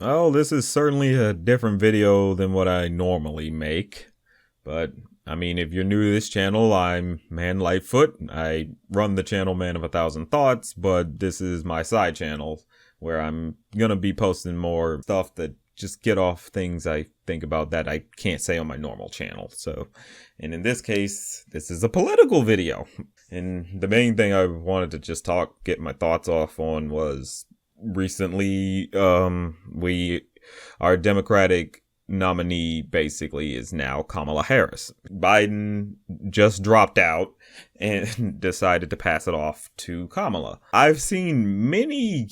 Well, this is certainly a different video than what I normally make. But, I mean, if you're new to this channel, I'm Man Lightfoot. I run the channel Man of a Thousand Thoughts, but this is my side channel where I'm gonna be posting more stuff that just get off things I think about that I can't say on my normal channel. So, and in this case, this is a political video. And the main thing I wanted to just get my thoughts off on was recently, our Democratic nominee basically is now Kamala Harris. Biden just dropped out and decided to pass it off to Kamala. I've seen many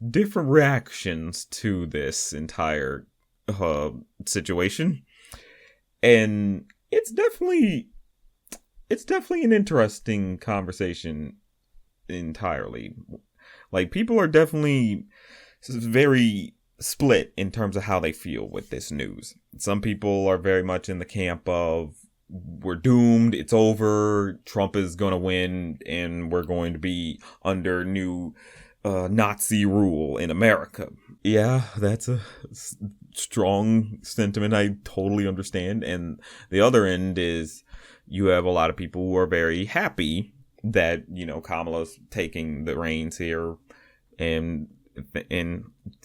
different reactions to this entire situation, and it's definitely an interesting conversation entirely. Like, people are definitely very split in terms of how they feel with this news. Some people are very much in the camp of, we're doomed, it's over, Trump is going to win, and we're going to be under new Nazi rule in America. Yeah, that's a strong sentiment I totally understand. And the other end is, you have a lot of people who are very happy that, Kamala's taking the reins here and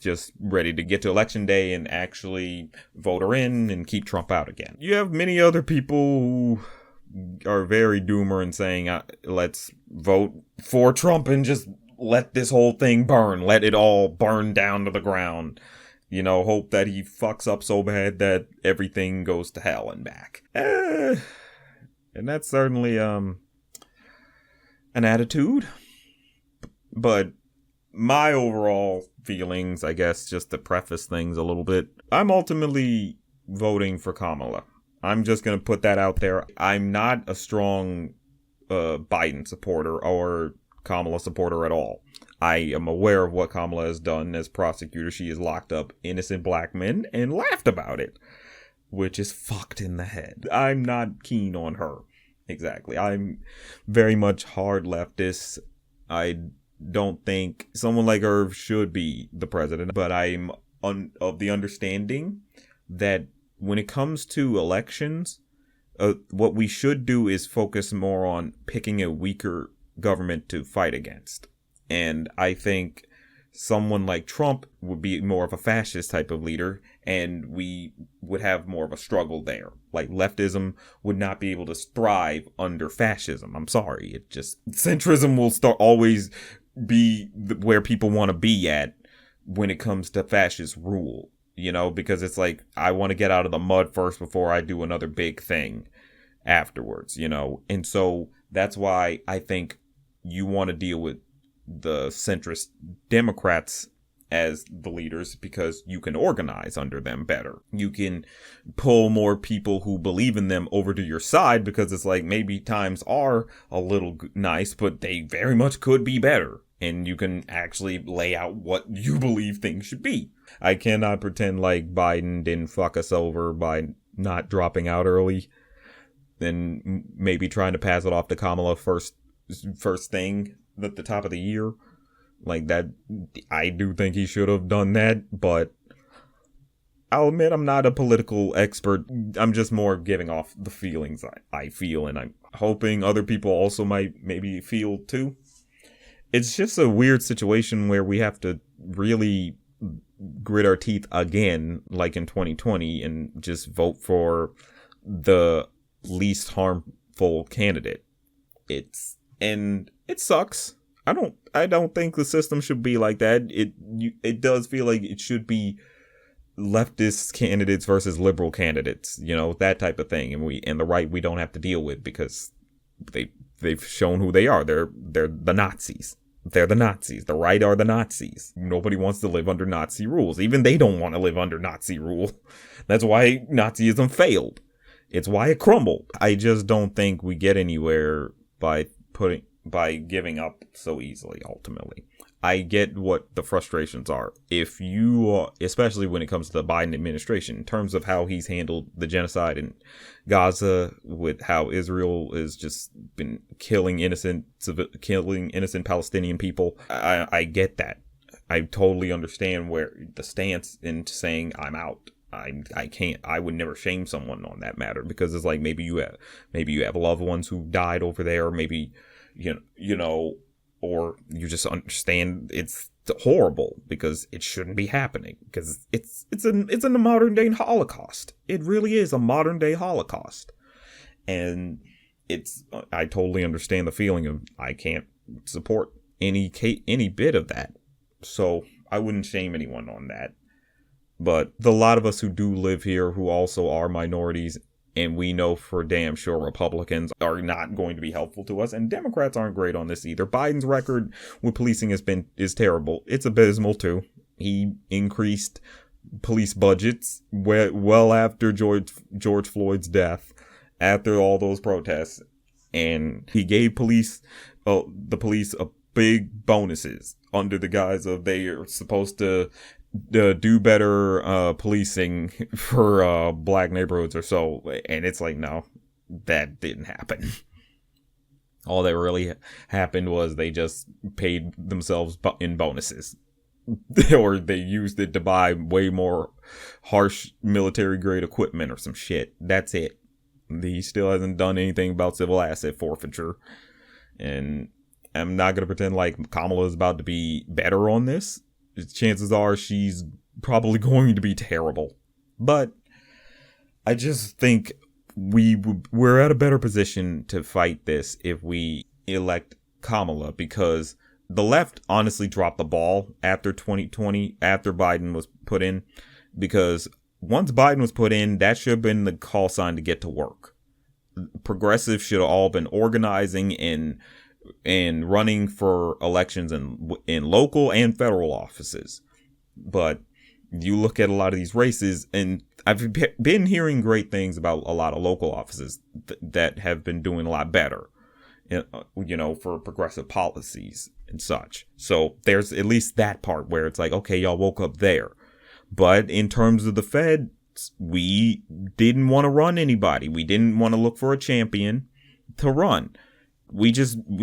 just ready to get to election day and actually vote her in and keep Trump out again. You have many other people who are very doomer and saying, let's vote for Trump and just let this whole thing burn. Let it all burn down to the ground. Hope that he fucks up so bad that everything goes to hell and back. And that's certainly an attitude. But my overall feelings, I guess, just to preface things a little bit, I'm ultimately voting for Kamala. I'm just going to put that out there. I'm not a strong Biden supporter or Kamala supporter at all. I am aware of what Kamala has done as prosecutor. She has locked up innocent black men and laughed about it, which is fucked in the head. I'm not keen on her. Exactly. I'm very much hard leftist. I don't think someone like her should be the president, but I'm of the understanding that when it comes to elections, what we should do is focus more on picking a weaker government to fight against. And I think someone like Trump would be more of a fascist type of leader, and we would have more of a struggle there. Like, leftism would not be able to thrive under fascism. I'm sorry. Centrism will always be where people want to be at when it comes to fascist rule, because it's like, I want to get out of the mud first before I do another big thing afterwards, and so that's why I think you want to deal with the centrist Democrats as the leaders, because you can organize under them better. You can pull more people who believe in them over to your side, because it's like, maybe times are a little nice, but they very much could be better. And you can actually lay out what you believe things should be. I cannot pretend like Biden didn't fuck us over by not dropping out early and maybe trying to pass it off to Kamala first thing at the top of the year. Like that, I do think he should have done that, but I'll admit I'm not a political expert. I'm just more giving off the feelings I feel, and I'm hoping other people also might maybe feel too. It's just a weird situation where we have to really grit our teeth again, like in 2020, and just vote for the least harmful candidate. It sucks. I don't think the system should be like that. It does feel like it should be leftist candidates versus liberal candidates, that type of thing. And the right we don't have to deal with, because they've shown who they are. They're the Nazis. They're the Nazis. The right are the Nazis. Nobody wants to live under Nazi rules. Even they don't want to live under Nazi rule. That's why Nazism failed. It's why it crumbled. I just don't think we get anywhere by giving up so easily, ultimately. I get what the frustrations are. If you, especially when it comes to the Biden administration, in terms of how he's handled the genocide in Gaza, with how Israel has just been killing innocent Palestinian people, I get that. I totally understand where the stance in saying I'm out. I would never shame someone on that matter, because it's like maybe you have loved ones who died over there, maybe you know, or you just understand it's horrible because it shouldn't be happening, because it's a modern day Holocaust. It really is a modern day Holocaust, and I totally understand the feeling of I can't support any bit of that. So I wouldn't shame anyone on that. But the lot of us who do live here who also are minorities, and we know for damn sure Republicans are not going to be helpful to us, and Democrats aren't great on this either. Biden's record with policing is terrible. It's abysmal too. He increased police budgets well after George Floyd's death, after all those protests, and he gave the police a big bonuses under the guise of they are supposed to do better policing for black neighborhoods or so. And it's like, no, that didn't happen. All that really happened was they just paid themselves in bonuses. Or they used it to buy way more harsh military grade equipment or some shit. That's it. He still hasn't done anything about civil asset forfeiture. And I'm not going to pretend like Kamala is about to be better on this. Chances are she's probably going to be terrible. But I just think we're at a better position to fight this if we elect Kamala, because the left honestly dropped the ball after 2020, after Biden was put in, because once Biden was put in, that should have been the call sign to get to work. Progressives should have all been organizing and running for elections in local and federal offices. But you look at a lot of these races, and I've been hearing great things about a lot of local offices that have been doing a lot better, for progressive policies and such. So there's at least that part where it's like, okay, y'all woke up there. But in terms of the Fed, we didn't want to run anybody. We didn't want to look for a champion to run. We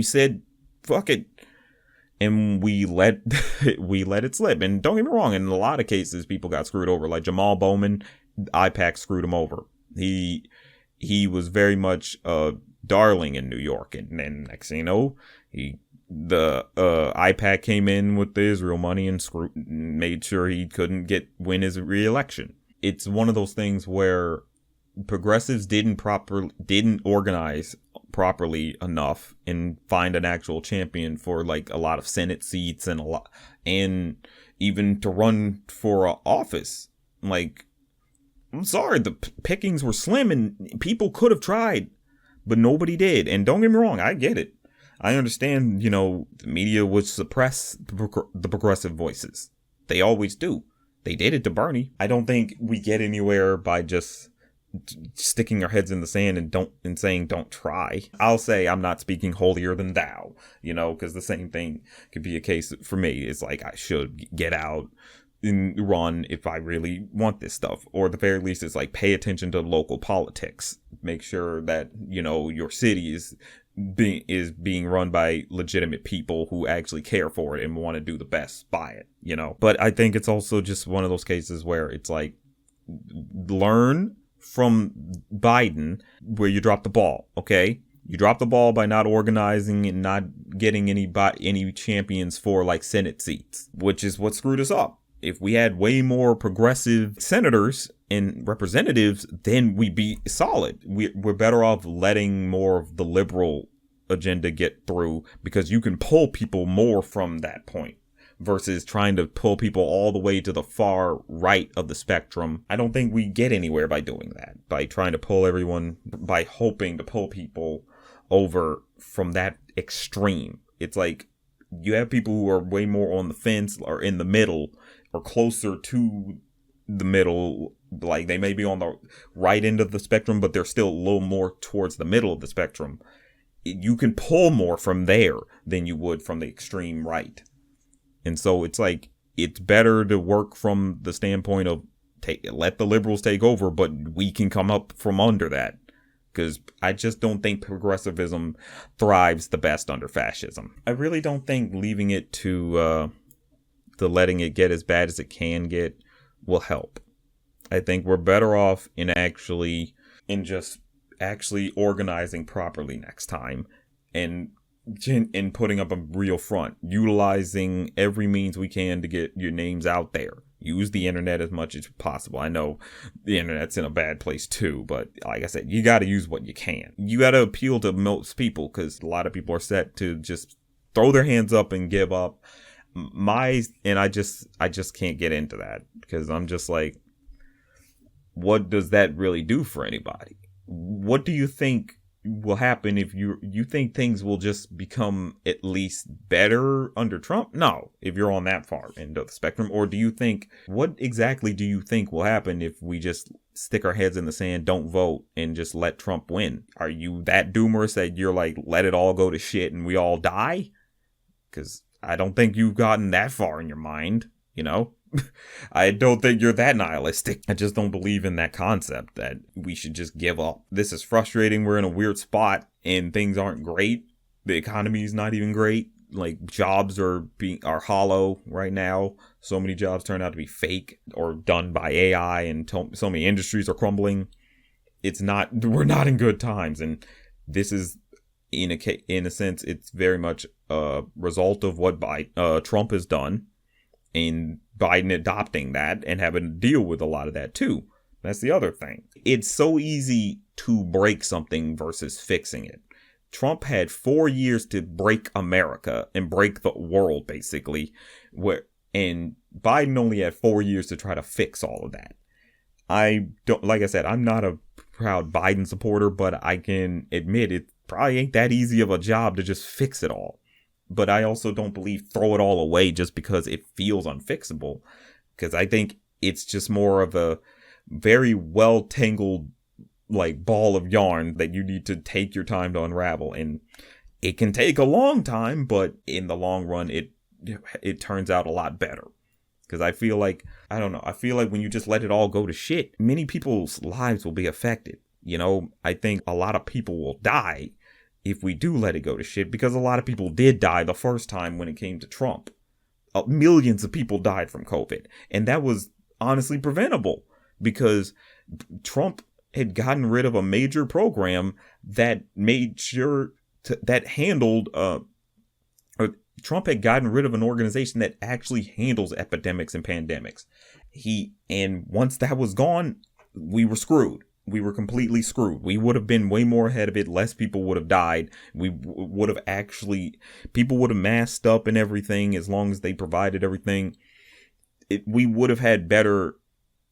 said, fuck it. And we let it slip. And don't get me wrong, in a lot of cases, people got screwed over. Like Jamal Bowman, IPAC screwed him over. He was very much a darling in New York. And then next thing you know, the IPAC came in with the Israel money and made sure he couldn't win his re-election. It's one of those things where progressives didn't organize properly enough and find an actual champion for like a lot of Senate seats and even to run for office. Like, I'm sorry, the pickings were slim and people could have tried, but nobody did. And don't get me wrong, I get it. I understand, the media would suppress the progressive voices. They always do. They did it to Bernie. I don't think we get anywhere by just sticking our heads in the sand and saying don't try. I'll say I'm not speaking holier than thou, because the same thing could be a case for me. It's like I should get out and run if I really want this stuff, or at the very least, it's like pay attention to local politics. Make sure that your city is being run by legitimate people who actually care for it and want to do the best by it. But I think it's also just one of those cases where it's like, learn from Biden where you dropped the ball. Okay, you dropped the ball by not organizing and not getting any champions for like Senate seats, which is what screwed us up. If we had way more progressive senators and representatives, then we'd be solid. We're better off letting more of the liberal agenda get through, because you can pull people more from that point versus trying to pull people all the way to the far right of the spectrum. I don't think we get anywhere by doing that, by trying to pull everyone, by hoping to pull people over from that extreme. It's like you have people who are way more on the fence or in the middle or closer to the middle. Like they may be on the right end of the spectrum, but they're still a little more towards the middle of the spectrum. You can pull more from there than you would from the extreme right. And so it's like, it's better to work from the standpoint of let the liberals take over, but we can come up from under that. Because I just don't think progressivism thrives the best under fascism. I really don't think leaving it to to letting it get as bad as it can get will help. I think we're better off in just actually organizing properly next time, and in putting up a real front, utilizing every means we can to get your names out there. Use the internet as much as possible. I know the internet's in a bad place too, but like I said, you got to use what you can. You got to appeal to most people, because a lot of people are set to just throw their hands up and give up. I just can't get into that, because I'm just like, what does that really do for anybody? What do you think will happen if you think things will just become at least better under Trump? No, if you're on that far end of the spectrum. Or what exactly do you think will happen if we just stick our heads in the sand, don't vote, and just let Trump win? Are you that doomerous that you're like, let it all go to shit and we all die? Because I don't think you've gotten that far in your mind, you know? I don't think you're that nihilistic. I just don't believe in that concept that we should just give up. This is frustrating. We're in a weird spot and things aren't great. The economy is not even great. Like, jobs are hollow right now. So many jobs turn out to be fake or done by AI, and so many industries are crumbling. We're not in good times, and this is in a sense, it's very much a result of what Trump has done, and Biden adopting that and having to deal with a lot of that too. That's the other thing. It's so easy to break something versus fixing it. Trump had 4 years to break America and break the world, basically, and Biden only had 4 years to try to fix all of that. Like I said, I'm not a proud Biden supporter, but I can admit it probably ain't that easy of a job to just fix it all. But I also don't believe throw it all away just because it feels unfixable, because I think it's just more of a very well tangled like ball of yarn that you need to take your time to unravel, and it can take a long time, but in the long run it turns out a lot better. Because I feel like when you just let it all go to shit, many people's lives will be affected. You know, I think a lot of people will die if we do let it go to shit, because a lot of people did die the first time when it came to Trump. Millions of people died from COVID, and that was honestly preventable, because Trump had gotten rid of a major program that made sure that handled Trump had gotten rid of an organization that actually handles epidemics and pandemics. And once that was gone, we were screwed. We were completely screwed. We would have been way more ahead of it. Less people would have died. People would have masked up and everything, as long as they provided everything. We would have had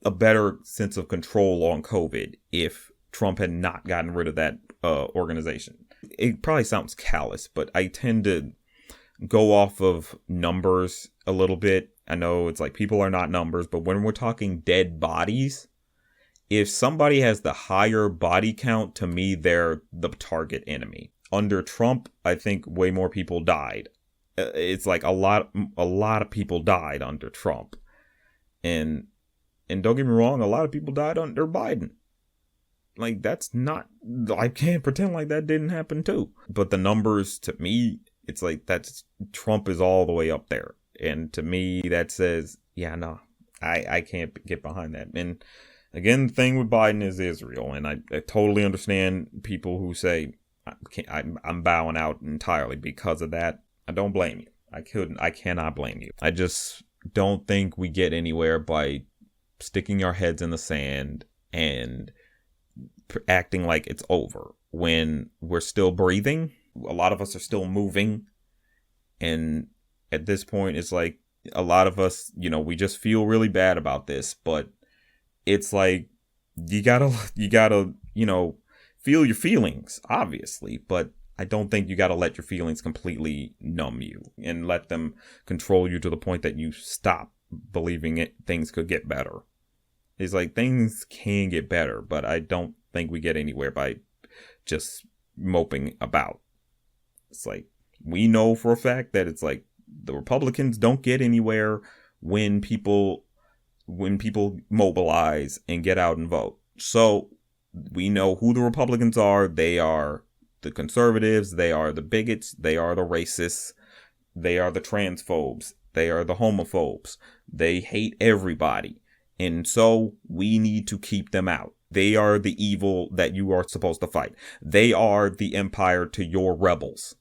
a better sense of control on COVID if Trump had not gotten rid of that organization. It probably sounds callous, but I tend to go off of numbers a little bit. I know it's like people are not numbers, but when we're talking dead bodies, if somebody has the higher body count, to me, they're the target enemy. Under Trump, I think way more people died. It's like a lot of people died under Trump. And don't get me wrong, a lot of people died under Biden. Like, I can't pretend like that didn't happen too. But the numbers, to me, it's like Trump is all the way up there. And to me, that says, yeah, no, I can't get behind that. And again, the thing with Biden is Israel, and I totally understand people who say I'm bowing out entirely because of that. I don't blame you. I cannot blame you. I just don't think we get anywhere by sticking our heads in the sand and acting like it's over when we're still breathing. A lot of us are still moving, and at this point, it's like a lot of us, we just feel really bad about this, but it's like you gotta feel your feelings, obviously, but I don't think you gotta let your feelings completely numb you and let them control you to the point that you stop believing things could get better. It's like things can get better, but I don't think we get anywhere by just moping about. It's like, we know for a fact that it's like the Republicans don't get anywhere when people mobilize and get out and vote. So we know who the Republicans are. They are the conservatives. They are the bigots. They are the racists. They are the transphobes. They are the homophobes. They hate everybody. And so we need to keep them out. They are the evil that you are supposed to fight. They are the empire to your rebels.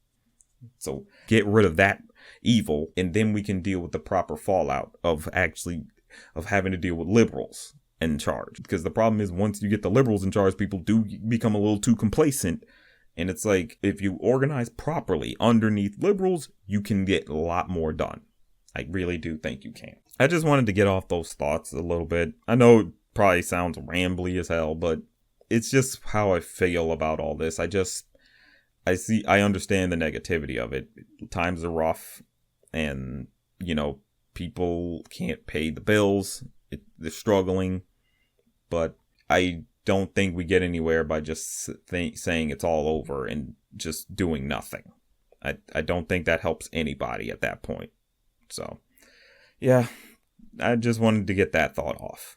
So get rid of that evil, and then we can deal with the proper fallout of having to deal with liberals in charge. Because the problem is, once you get the liberals in charge, people do become a little too complacent. And it's like, if you organize properly underneath liberals, you can get a lot more done. I really do think you can. I just wanted to get off those thoughts a little bit. I know it probably sounds rambly as hell, but it's just how I feel about all this. I understand the negativity of it. Times are rough, and, people can't pay the bills. They're struggling, but I don't think we get anywhere by just saying it's all over and just doing nothing. I don't think that helps anybody at that point. So, yeah, I just wanted to get that thought off.